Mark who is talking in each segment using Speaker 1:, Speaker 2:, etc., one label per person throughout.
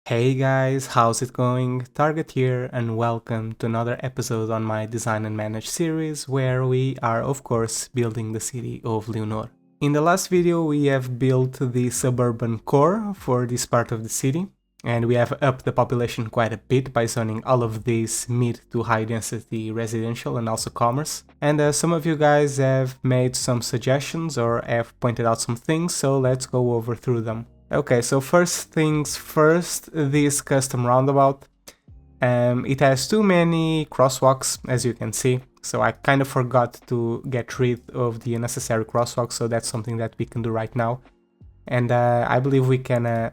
Speaker 1: Hey guys, how's it going? Target here and welcome to another episode on my Design and Manage series where we are of course building the city of Leonor. In the last video we have built the suburban core for this part of the city and we have upped the population quite a bit by zoning all of these mid to high density residential and also commerce. And some of you guys have made some suggestions or have pointed out some things, so let's go over through them. Okay, so first things first, this custom roundabout. It has too many crosswalks, as you can see, so I kind of forgot to get rid of the unnecessary crosswalks, so that's something that we can do right now. And I believe we can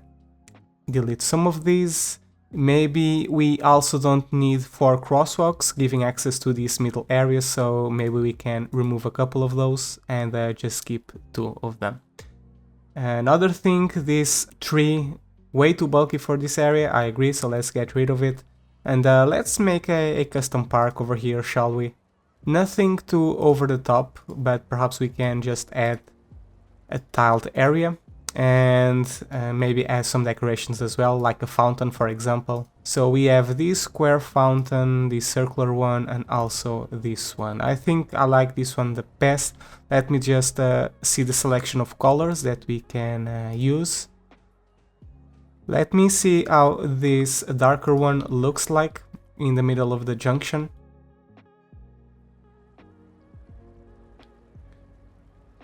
Speaker 1: delete some of these. Maybe we also don't need 4 crosswalks giving access to these middle areas, so maybe we can remove a couple of those and just keep 2 of them. Another thing, this tree, way too bulky for this area, I agree, so let's get rid of it. And let's make a custom park over here, shall we? Nothing too over the top, but perhaps we can just add a tiled area and maybe add some decorations as well, like a fountain for example. So we have this square fountain, this circular one, and also this one. I think I like this one the best. Let me just see the selection of colors that we can use. Let me see how this darker one looks like in the middle of the junction.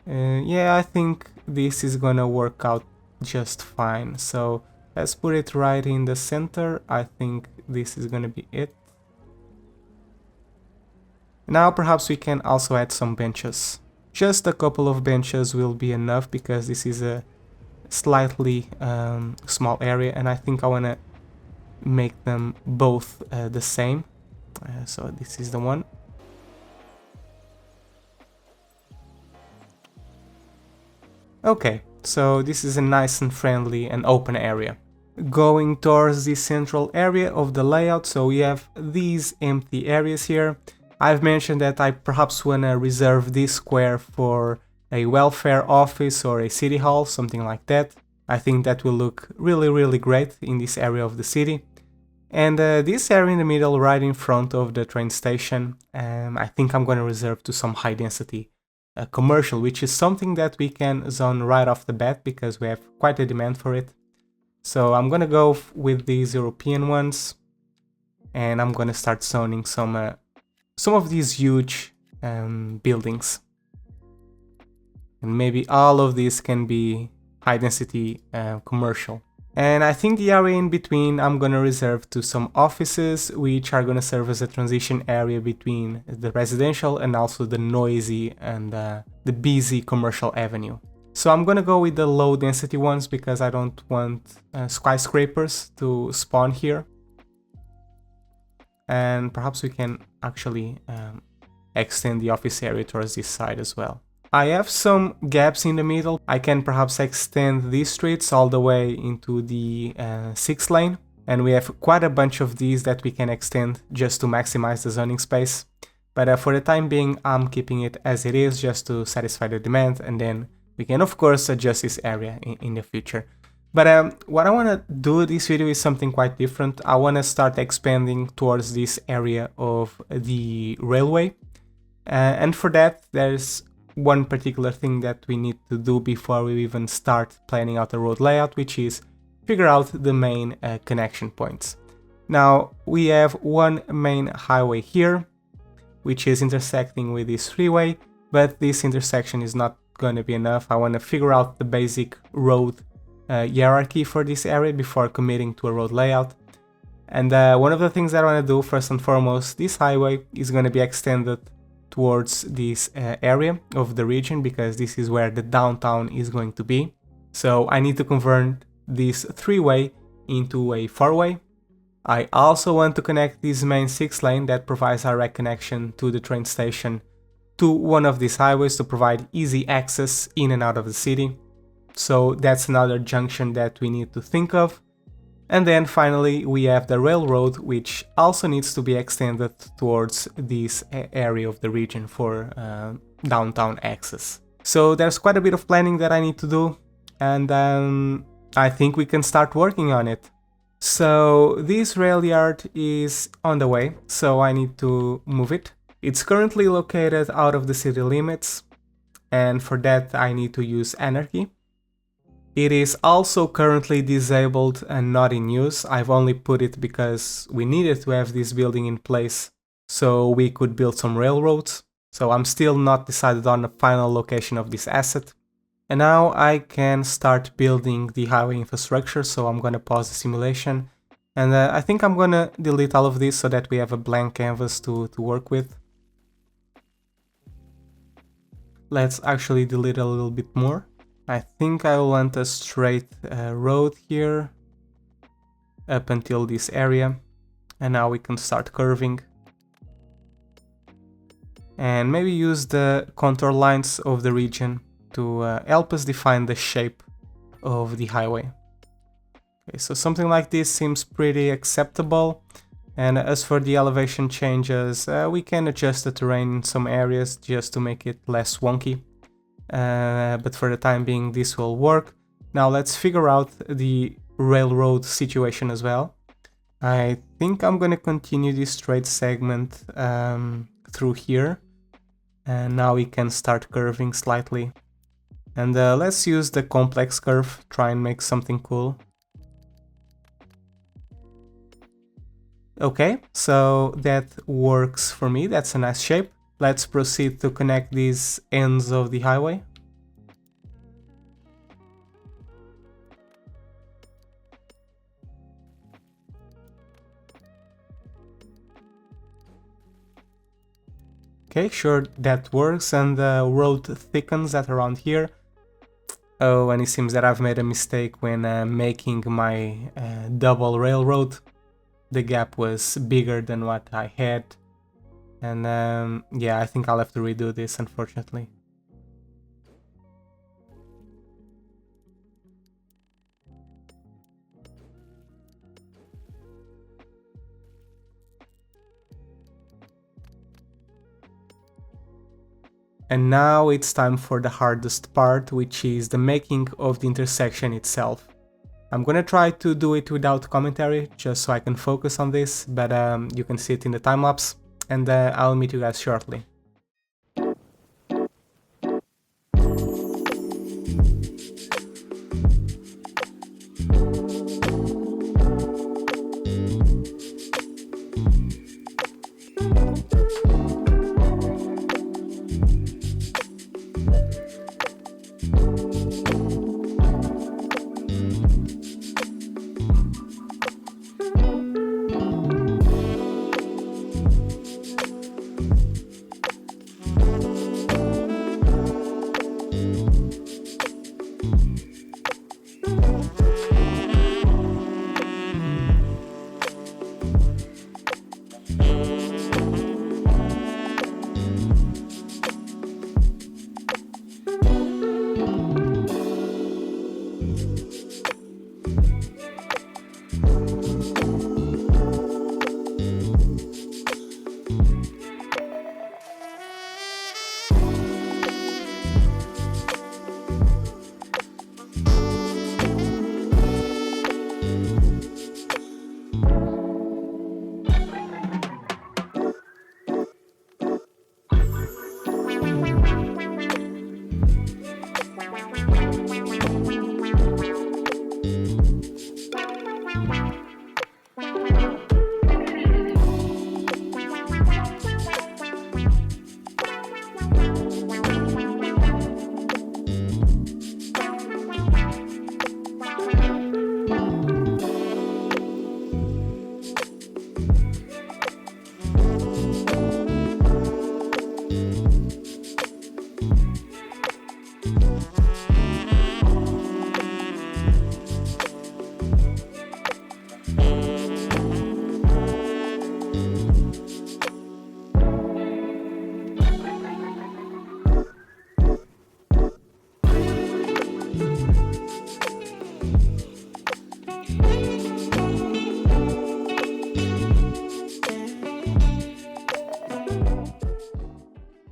Speaker 1: Yeah, I think this is gonna work out just fine. So let's put it right in the center. I think this is gonna be it. Now perhaps we can also add some benches. Just a couple of benches will be enough because this is a slightly small area and I think I wanna make them both the same. So this is the one. Okay, so this is a nice and friendly and open area. Going towards the central area of the layout, so we have these empty areas here. I've mentioned that I perhaps want to reserve this square for a welfare office or a city hall, something like that. I think that will look really great in this area of the city. And this area in the middle, right in front of the train station, I think I'm going to reserve to some high density commercial, which is something that we can zone right off the bat because we have quite a demand for it. So I'm gonna go with these European ones and I'm gonna start zoning some of these huge buildings, and maybe all of these can be high density commercial. And I think the area in between I'm gonna reserve to some offices, which are gonna serve as a transition area between the residential and also the noisy and the busy commercial avenue. So I'm gonna go with the low density ones because I don't want skyscrapers to spawn here. And perhaps we can actually extend the office area towards this side as well. I have some gaps in the middle. I can perhaps extend these streets all the way into the 6th lane. And we have quite a bunch of these that we can extend just to maximize the zoning space. But for the time being, I'm keeping it as it is just to satisfy the demand. And then we can of course adjust this area in the future. But what I want to do this video is something quite different. I want to start expanding towards this area of the railway. And for that, there's one particular thing that we need to do before we even start planning out the road layout, which is figure out the main connection points. Now we have one main highway here, which is intersecting with this freeway, but this intersection is not going to be enough. I want to figure out the basic road hierarchy for this area before committing to a road layout. And one of the things that I want to do first and foremost, this highway is going to be extended towards this area of the region because this is where the downtown is going to be. So I need to convert this 3-way into a 4-way. I also want to connect this main 6th lane that provides direct connection to the train station to one of these highways to provide easy access in and out of the city. So that's another junction that we need to think of. And then finally we have the railroad, which also needs to be extended towards this area of the region for downtown access. So there's quite a bit of planning that I need to do, and I think we can start working on it. So this rail yard is on the way, so I need to move it. It's currently located out of the city limits, and for that I need to use Anarchy. It is also currently disabled and not in use. I've only put it because we needed to have this building in place so we could build some railroads. So I'm still not decided on the final location of this asset. And now I can start building the highway infrastructure, so I'm gonna pause the simulation. And I think I'm gonna delete all of this so that we have a blank canvas to work with. Let's actually delete a little bit more. I think I want a straight road here up until this area, and now we can start curving and maybe use the contour lines of the region to help us define the shape of the highway. Okay, so something like this seems pretty acceptable, and as for the elevation changes, we can adjust the terrain in some areas just to make it less wonky. But for the time being this will work. Now let's figure out the railroad situation as well. I think I'm gonna continue this straight segment through here, and now we can start curving slightly. And let's use the complex curve, try and make something cool. Okay, so that works for me, that's a nice shape. Let's proceed to connect these ends of the highway. Okay, sure, that works, and the road thickens at around here. Oh, and it seems that I've made a mistake when making my double railroad. The gap was bigger than what I had. And yeah, I think I'll have to redo this, unfortunately. And now it's time for the hardest part, which is the making of the intersection itself. I'm gonna try to do it without commentary, just so I can focus on this, but you can see it in the time-lapse, and I'll meet you guys shortly.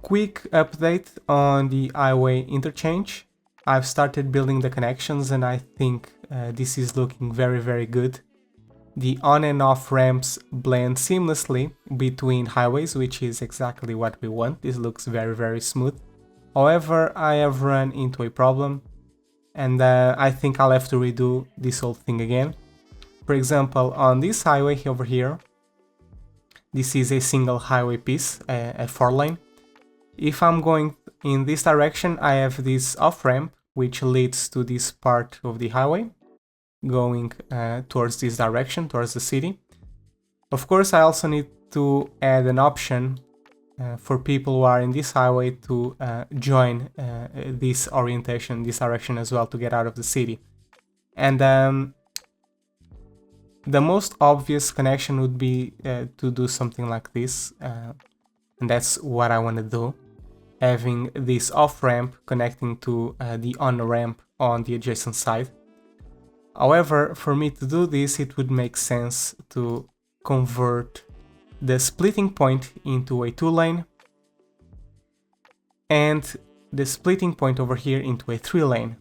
Speaker 1: Quick update on the highway interchange. I've started building the connections, and I think this is looking very good. the on and off ramps blend seamlessly between highways, which is exactly what we want. This looks very smooth. However, I have run into a problem, and I think I'll have to redo this whole thing again. For example, on this highway over here, this is a single highway piece, a 4-lane. If I'm going in this direction, I have this off-ramp which leads to this part of the highway, going towards this direction, towards the city. Of course, I also need to add an option for people who are in this highway to join this orientation, this direction as well, to get out of the city. And the most obvious connection would be to do something like this, and that's what I want to do, having this off-ramp connecting to the on-ramp on the adjacent side. However, for me to do this, it would make sense to convert the splitting point into a 2-lane and the splitting point over here into a 3-lane.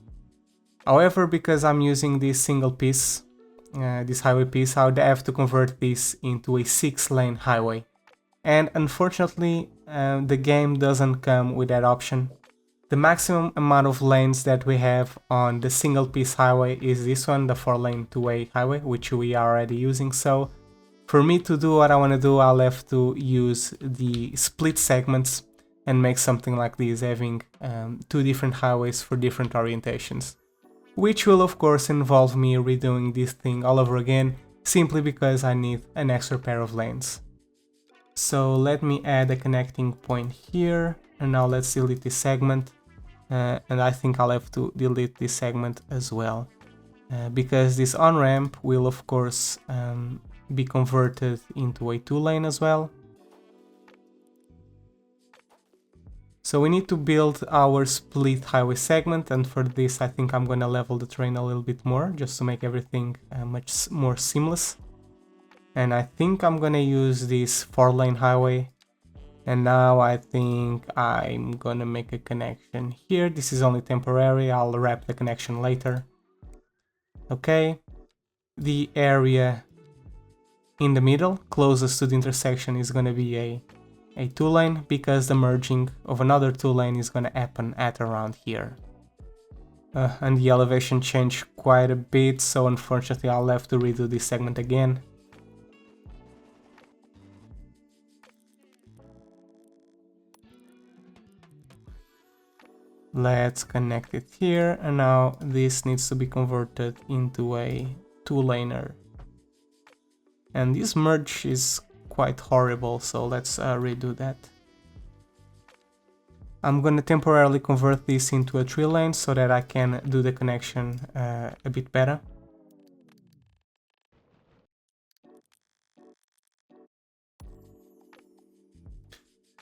Speaker 1: However, because I'm using this single piece, this highway piece, I would have to convert this into a 6-lane highway. And unfortunately, the game doesn't come with that option. The maximum amount of lanes that we have on the single piece highway is this one, the 4-lane 2-way highway, which we are already using. So for me to do what I want to do, I'll have to use the split segments and make something like this, having 2 different highways for different orientations. Which will of course involve me redoing this thing all over again, simply because I need an extra pair of lanes. So let me add a connecting point here, and now let's delete this segment, and I think I'll have to delete this segment as well, because this on-ramp will of course be converted into a 2-lane as well. So we need to build our split highway segment, and for this I think I'm gonna level the terrain a little bit more, just to make everything much more seamless. And I think I'm gonna use this 4-lane highway, and now I think I'm gonna make a connection here. This is only temporary, I'll wrap the connection later. Okay, the area in the middle, closest to the intersection, is gonna be a 2-lane, because the merging of another 2-lane is gonna happen at around here. And the elevation changed quite a bit, so unfortunately I'll have to redo this segment again. Let's connect it here, and now this needs to be converted into a 2-laner. And this merge is quite horrible, so let's redo that. I'm gonna temporarily convert this into a 3-lane so that I can do the connection a bit better.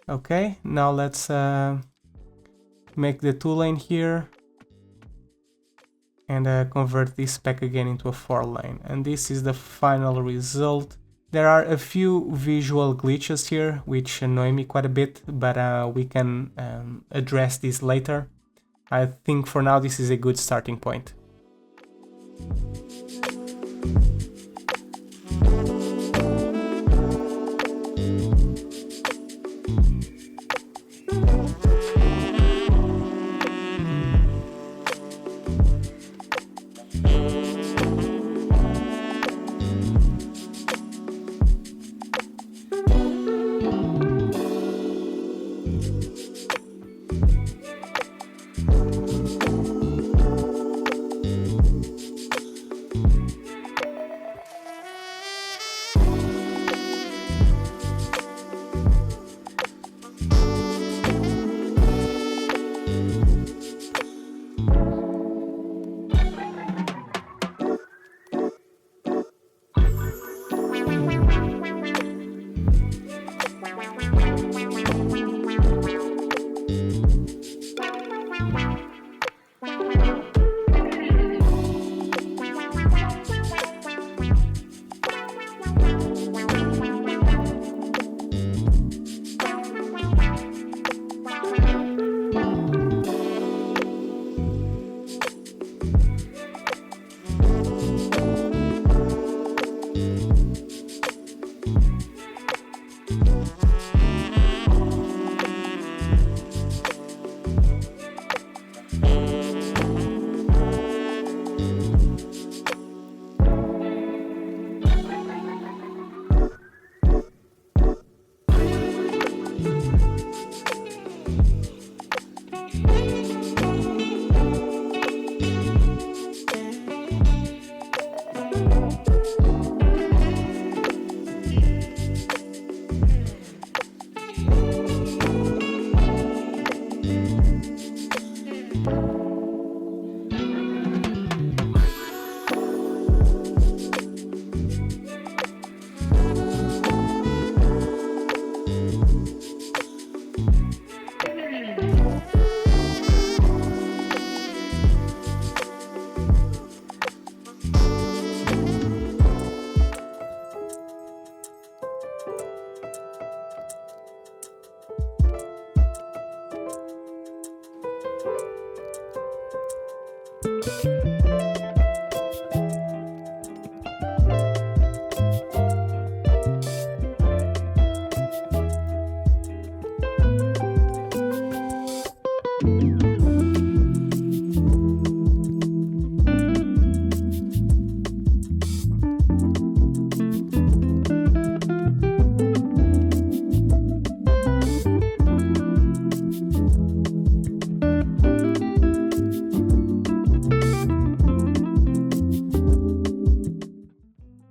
Speaker 1: Okay, now let's make the 2-lane here and convert this back again into a 4-lane, and this is the final result. There are a few visual glitches here which annoy me quite a bit, but we can address this later. I think for now this is a good starting point.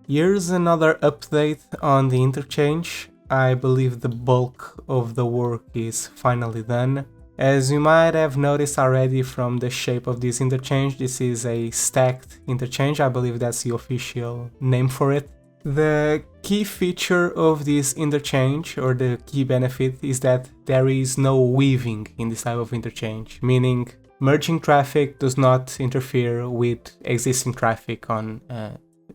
Speaker 1: Here's another update on the interchange. I believe the bulk of the work is finally done. As you might have noticed already from the shape of this interchange, this is a stacked interchange. I believe that's the official name for it. The key feature of this interchange, or the key benefit, is that there is no weaving in this type of interchange, meaning merging traffic does not interfere with existing traffic on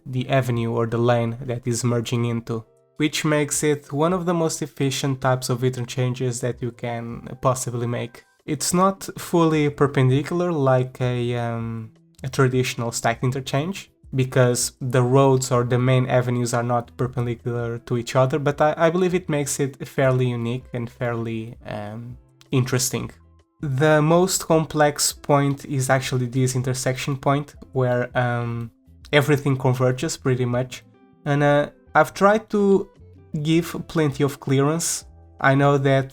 Speaker 1: the avenue or the lane that is merging into, which makes it one of the most efficient types of interchanges that you can possibly make. It's not fully perpendicular like a traditional stacked interchange, because the roads or the main avenues are not perpendicular to each other, but I believe it makes it fairly unique and fairly interesting. The most complex point is actually this intersection point, where everything converges pretty much, and I've tried to give plenty of clearance. I know that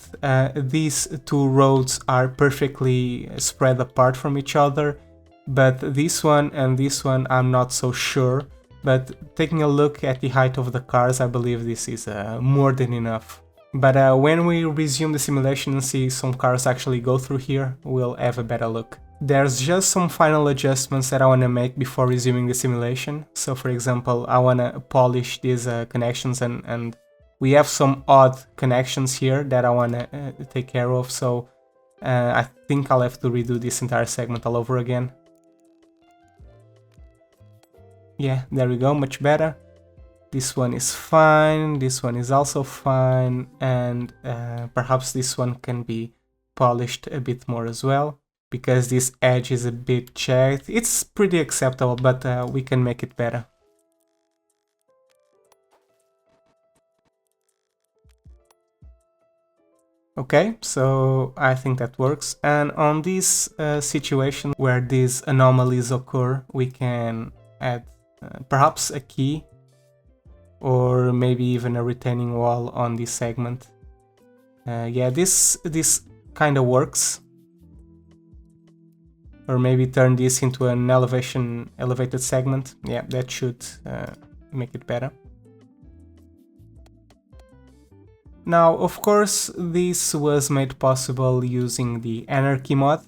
Speaker 1: these two roads are perfectly spread apart from each other, but this one and this one I'm not so sure. But taking a look at the height of the cars, I believe this is more than enough. But when we resume the simulation and see some cars actually go through here, we'll have a better look. There's just some final adjustments that I want to make before resuming the simulation. So for example, I want to polish these connections, and we have some odd connections here that I want to take care of. So I think I'll have to redo this entire segment all over again. Yeah, there we go, much better. This one is fine, this one is also fine, and perhaps this one can be polished a bit more as well, because this edge is a bit jagged. It's pretty acceptable, but we can make it better. Okay, so I think that works. And on this situation where these anomalies occur, we can add perhaps a key, or maybe even a retaining wall on this segment. Yeah, this kind of works. Or maybe turn this into an elevated segment. Yeah, that should make it better. Now, of course, this was made possible using the Anarchy mod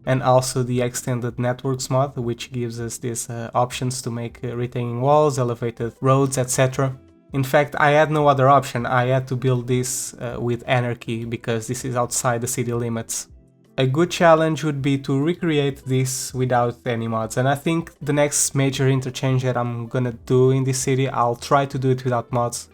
Speaker 1: and also the Extended Networks mod, which gives us these options to make retaining walls, elevated roads, etc. In fact, I had no other option. I had to build this with Anarchy because this is outside the city limits. A good challenge would be to recreate this without any mods, and I think the next major interchange that I'm gonna do in this city, I'll try to do it without mods,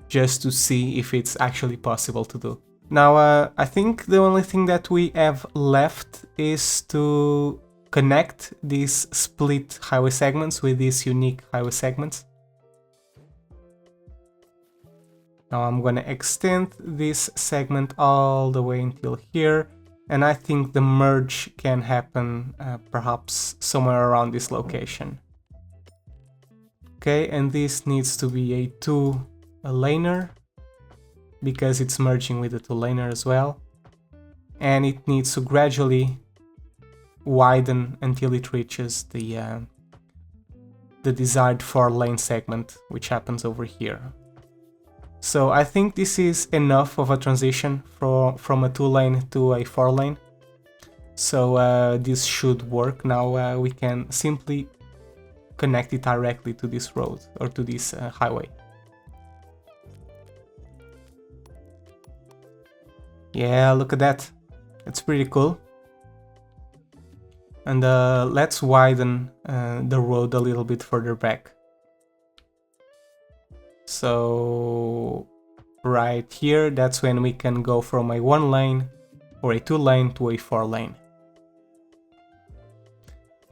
Speaker 1: just to see if it's actually possible to do. Now, I think the only thing that we have left is to connect these split highway segments with these unique highway segments. Now I'm gonna extend this segment all the way until here, and I think the merge can happen perhaps somewhere around this location. Okay, and this needs to be a 2-laner because it's merging with the 2-laner as well, and it needs to gradually widen until it reaches the desired 4-lane segment, which happens over here. So I think this is enough of a transition from a 2-lane to a 4-lane. So this should work. Now we can simply connect it directly to this road or to this highway. Yeah, look at that. It's pretty cool. And let's widen the road a little bit further back. So right here, that's when we can go from a 1-lane or a 2-lane to a 4-lane.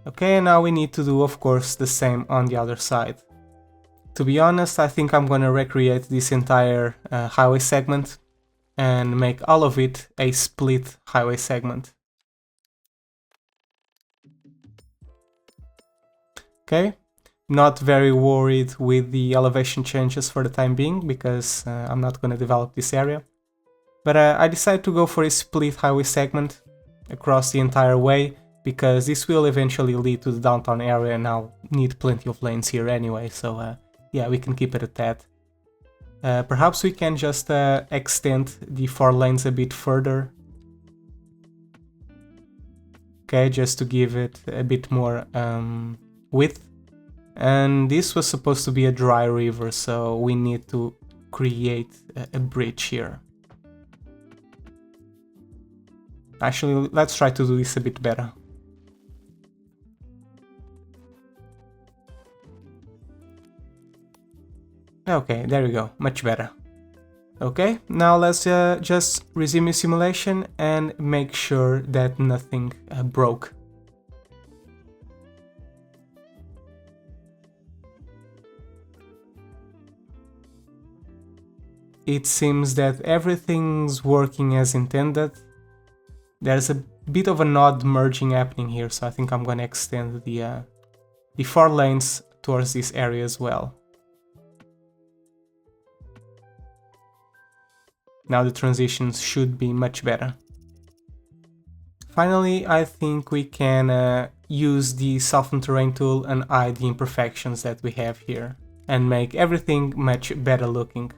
Speaker 1: Okay, now we need to do, of course, the same on the other side. To be honest, I think I'm gonna recreate this entire highway segment and make all of it a split highway segment. Okay, not very worried with the elevation changes for the time being because I'm not gonna develop this area. But I decided to go for a split highway segment across the entire way, because this will eventually lead to the downtown area, and I'll need plenty of lanes here anyway, so yeah, we can keep it at that. Perhaps we can just extend the 4 lanes a bit further. Okay, just to give it a bit more width. And this was supposed to be a dry river, so we need to create a bridge here. Actually, let's try to do this a bit better. Okay, there we go, much better. Okay, now let's just resume the simulation and make sure that nothing broke. It seems that everything's working as intended. There's a bit of an odd merging happening here, so I think I'm gonna extend the 4 lanes towards this area as well. Now the transitions should be much better. Finally, I think we can use the Soften Terrain tool and hide the imperfections that we have here and make everything much better looking.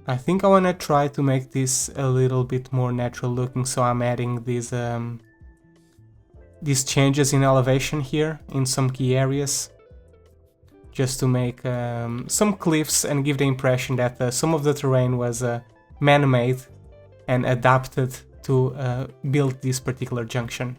Speaker 1: I think I want to try to make this a little bit more natural looking, so I'm adding these changes in elevation here in some key areas, just to make some cliffs and give the impression that some of the terrain was man-made and adapted to build this particular junction.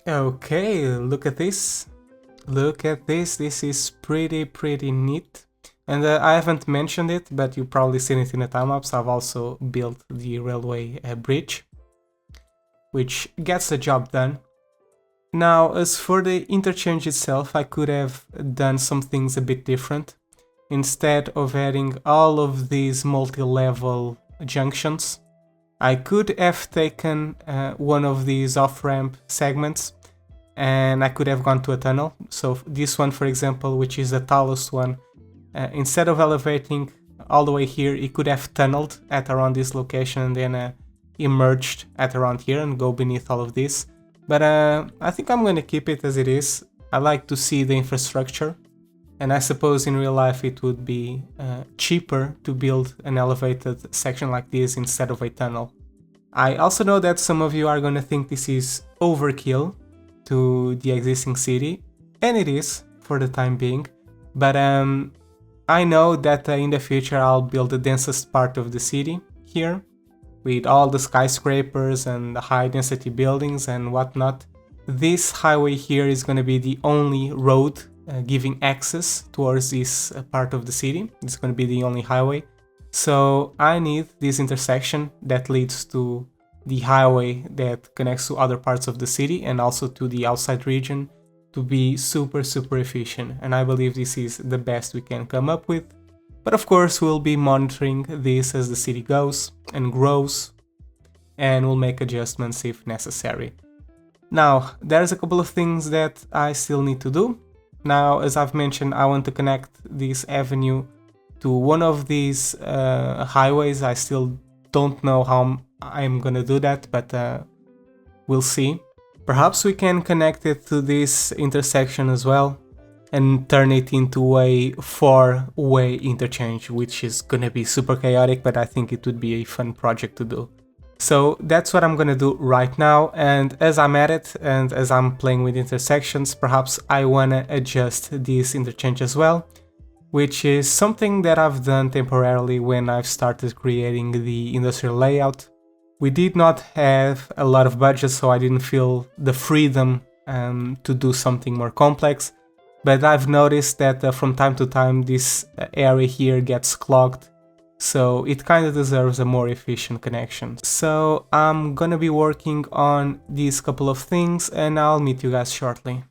Speaker 1: Okay, look at this. Look at this. This is pretty neat. And I haven't mentioned it, but you've probably seen it in the time-lapse. I've also built the railway bridge, which gets the job done. Now, as for the interchange itself, I could have done some things a bit different. Instead of adding all of these multi-level junctions, I could have taken one of these off-ramp segments and I could have gone to a tunnel. So this one, for example, which is the tallest one, instead of elevating all the way here, it could have tunneled at around this location and then emerged at around here and go beneath all of this. But I think I'm going to keep it as it is. I like to see the infrastructure, and I suppose in real life it would be cheaper to build an elevated section like this instead of a tunnel. I also know that some of you are going to think this is overkill to the existing city, and it is for the time being, but I know that in the future I'll build the densest part of the city here, with all the skyscrapers and the high density buildings and whatnot. This highway here is going to be the only road giving access towards this part of the city. It's going to be the only highway. So I need this intersection that leads to the highway that connects to other parts of the city and also to the outside region to be super efficient. And I believe this is the best we can come up with. But of course we'll be monitoring this as the city goes and grows, and we'll make adjustments if necessary. Now, there's a couple of things that I still need to do. Now, as I've mentioned, I want to connect this avenue to one of these highways. I still don't know how I'm gonna do that, but we'll see. Perhaps we can connect it to this intersection as well and turn it into a 4-way interchange, which is gonna be super chaotic, but I think it would be a fun project to do. So that's what I'm gonna do right now, and as I'm at it and as I'm playing with intersections, perhaps I wanna adjust this interchange as well, which is something that I've done temporarily when I've started creating the industrial layout. We did not have a lot of budget, so I didn't feel the freedom to do something more complex, but I've noticed that from time to time this area here gets clogged. So it kind of deserves a more efficient connection. So I'm gonna be working on these couple of things and I'll meet you guys shortly.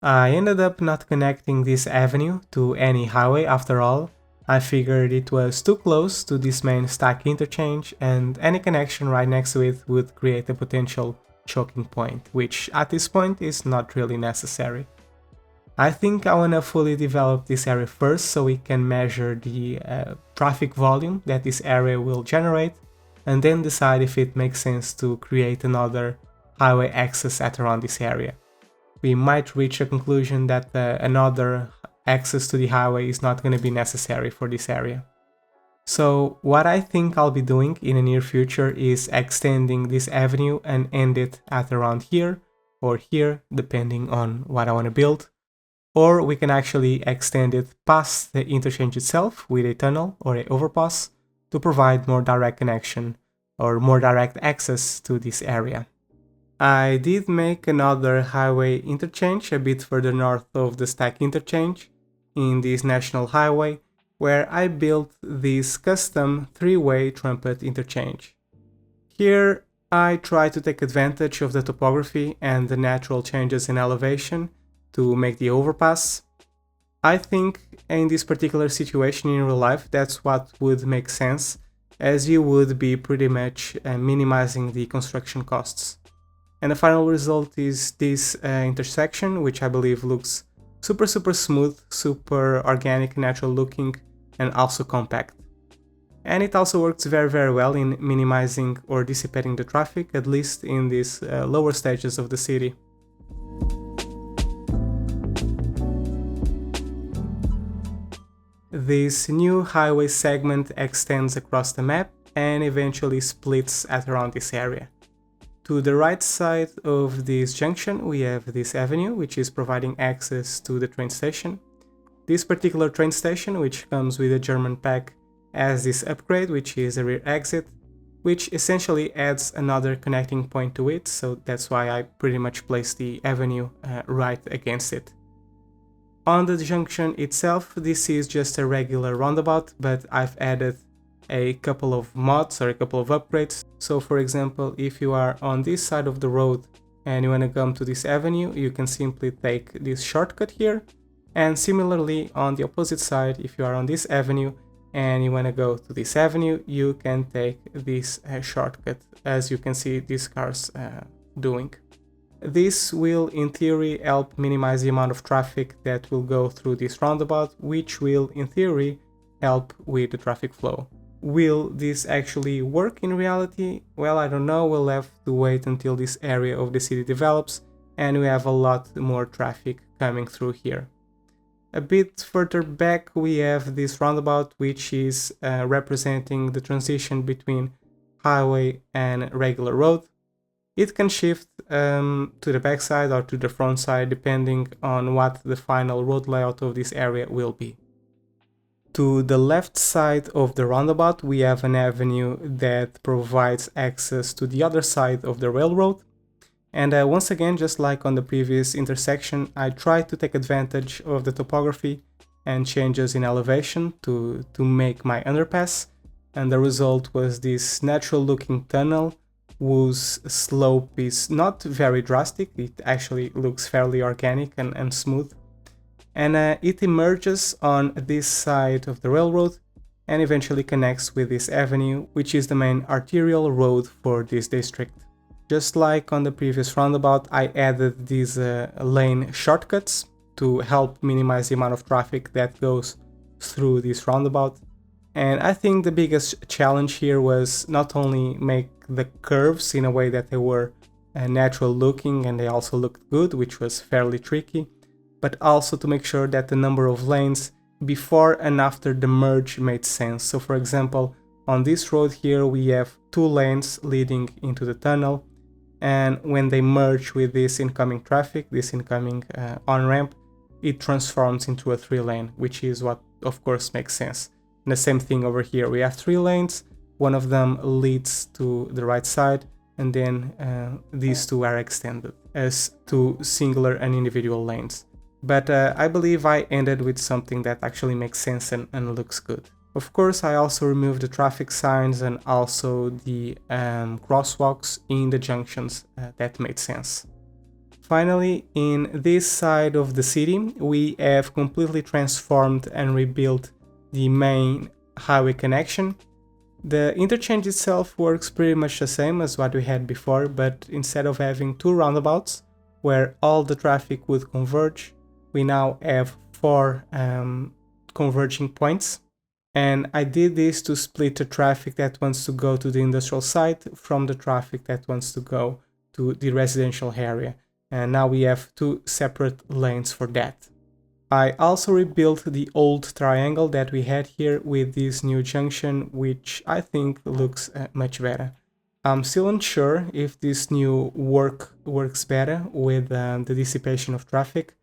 Speaker 1: I ended up not connecting this avenue to any highway after all. I figured it was too close to this main stack interchange, and any connection right next to it would create a potential choking point, which at this point is not really necessary. I think I want to fully develop this area first so we can measure the traffic volume that this area will generate, and then decide if it makes sense to create another highway access at around this area. We might reach a conclusion that another access to the highway is not going to be necessary for this area. So what I think I'll be doing in the near future is extending this avenue and end it at around here or here, depending on what I want to build. Or we can actually extend it past the interchange itself with a tunnel or an overpass to provide more direct connection or more direct access to this area. I did make another highway interchange a bit further north of the stack interchange in this national highway, where I built this custom 3-way trumpet interchange. Here I try to take advantage of the topography and the natural changes in elevation to make the overpass. I think in this particular situation in real life that's what would make sense, as you would be pretty much minimizing the construction costs. And the final result is this intersection, which I believe looks super smooth, super organic, natural looking, and also compact. And it also works very well in minimizing or dissipating the traffic, at least in these lower stages of the city. This new highway segment extends across the map and eventually splits at around this area. To the right side of this junction we have this avenue, which is providing access to the train station. This particular train station, which comes with a German pack, has this upgrade, which is a rear exit, which essentially adds another connecting point to it, so that's why I pretty much placed the avenue right against it. On the junction itself, this is just a regular roundabout, but I've added a couple of mods or a couple of upgrades. So for example, if you are on this side of the road and you want to come to this avenue, you can simply take this shortcut here. And similarly on the opposite side, if you are on this avenue and you want to go to this avenue, you can take this shortcut, as you can see these cars doing. This will in theory help minimize the amount of traffic that will go through this roundabout, which will in theory help with the traffic flow. Will this actually work in reality? Well, I don't know, we'll have to wait until this area of the city develops and we have a lot more traffic coming through here. A bit further back we have this roundabout, which is representing the transition between highway and regular road. It can shift to the backside or to the front side depending on what the final road layout of this area will be. To the left side of the roundabout we have an avenue that provides access to the other side of the railroad. And once again, just like on the previous intersection, I tried to take advantage of the topography and changes in elevation to make my underpass. And the result was this natural looking tunnel whose slope is not very drastic. It actually looks fairly organic and smooth. And it emerges on this side of the railroad and eventually connects with this avenue, which is the main arterial road for this district. Just like on the previous roundabout, I added these lane shortcuts to help minimize the amount of traffic that goes through this roundabout. And I think the biggest challenge here was not only make the curves in a way that they were natural looking and they also looked good, which was fairly tricky, but also to make sure that the number of lanes before and after the merge made sense. So for example, on this road here we have 2 lanes leading into the tunnel, and when they merge with this incoming traffic, this incoming on-ramp, it transforms into a 3-lane, which is what of course makes sense. And the same thing over here, we have 3 lanes, one of them leads to the right side, and then these 2 are extended as 2 singular and individual lanes. But I believe I ended with something that actually makes sense and looks good. Of course, I also removed the traffic signs and also the crosswalks in the junctions that made sense. Finally, in this side of the city, we have completely transformed and rebuilt the main highway connection. The interchange itself works pretty much the same as what we had before, but instead of having two roundabouts where all the traffic would converge, we now have four converging points. And I did this to split the traffic that wants to go to the industrial site from the traffic that wants to go to the residential area. And now we have two separate lanes for that. I also rebuilt the old triangle that we had here with this new junction, which I think looks much better. I'm still unsure if this new works better with the dissipation of traffic.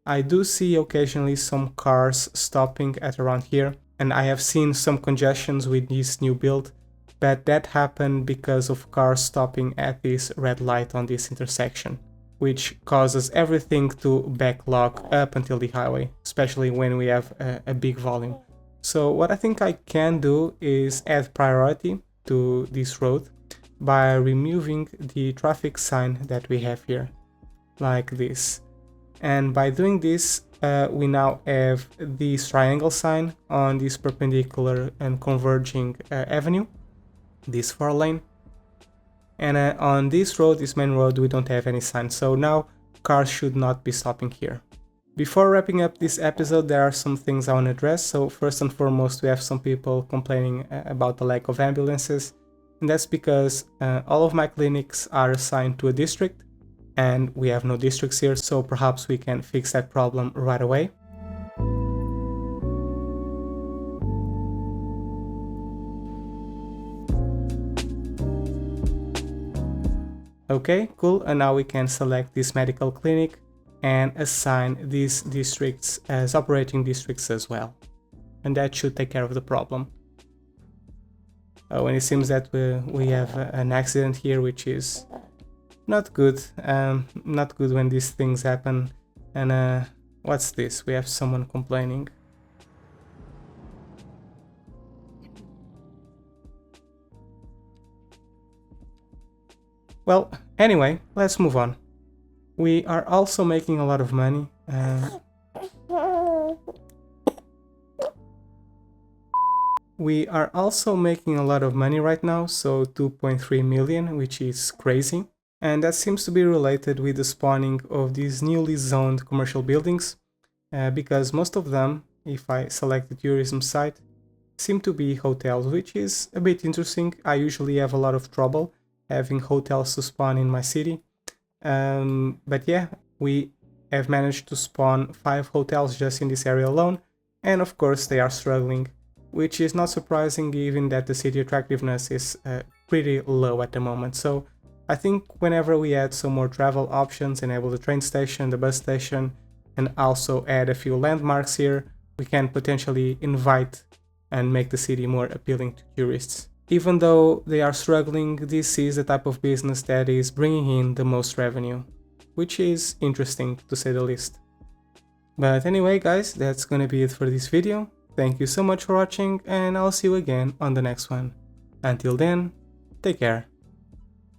Speaker 1: I do see occasionally some cars stopping at around here, and I have seen some congestions with this new build, but that happened because of cars stopping at this red light on this intersection, which causes everything to backlog up until the highway, especially when we have a big volume. So what I think I can do is add priority to this road by removing the traffic sign that we have here, like this. And by doing this, we now have this triangle sign on this perpendicular and converging avenue, this 4-lane. And on this road, this main road, we don't have any sign, so now cars should not be stopping here. Before wrapping up this episode, there are some things I want to address. So first and foremost, we have some people complaining about the lack of ambulances, and that's because all of my clinics are assigned to a district, and we have no districts here, so perhaps we can fix that problem right away. Okay, cool, and now we can select this medical clinic and assign these districts as operating districts as well. And that should take care of the problem. Oh, and it seems that we have an accident here, which is not good. Not good when these things happen. And what's this? We have someone complaining. Well, anyway, let's move on. We are also making a lot of money. We are also making a lot of money right now, so 2.3 million, which is crazy. And that seems to be related with the spawning of these newly zoned commercial buildings, because most of them, if I select the tourism site, seem to be hotels, which is a bit interesting. I usually have a lot of trouble having hotels to spawn in my city. But yeah, we have managed to spawn 5 hotels just in this area alone, and of course they are struggling, which is not surprising given that the city attractiveness is pretty low at the moment. So I think whenever we add some more travel options, enable the train station, the bus station, and also add a few landmarks here, we can potentially invite and make the city more appealing to tourists. Even though they are struggling, this is the type of business that is bringing in the most revenue, which is interesting to say the least. But anyway guys, that's gonna be it for this video. Thank you so much for watching, and I'll see you again on the next one. Until then, take care.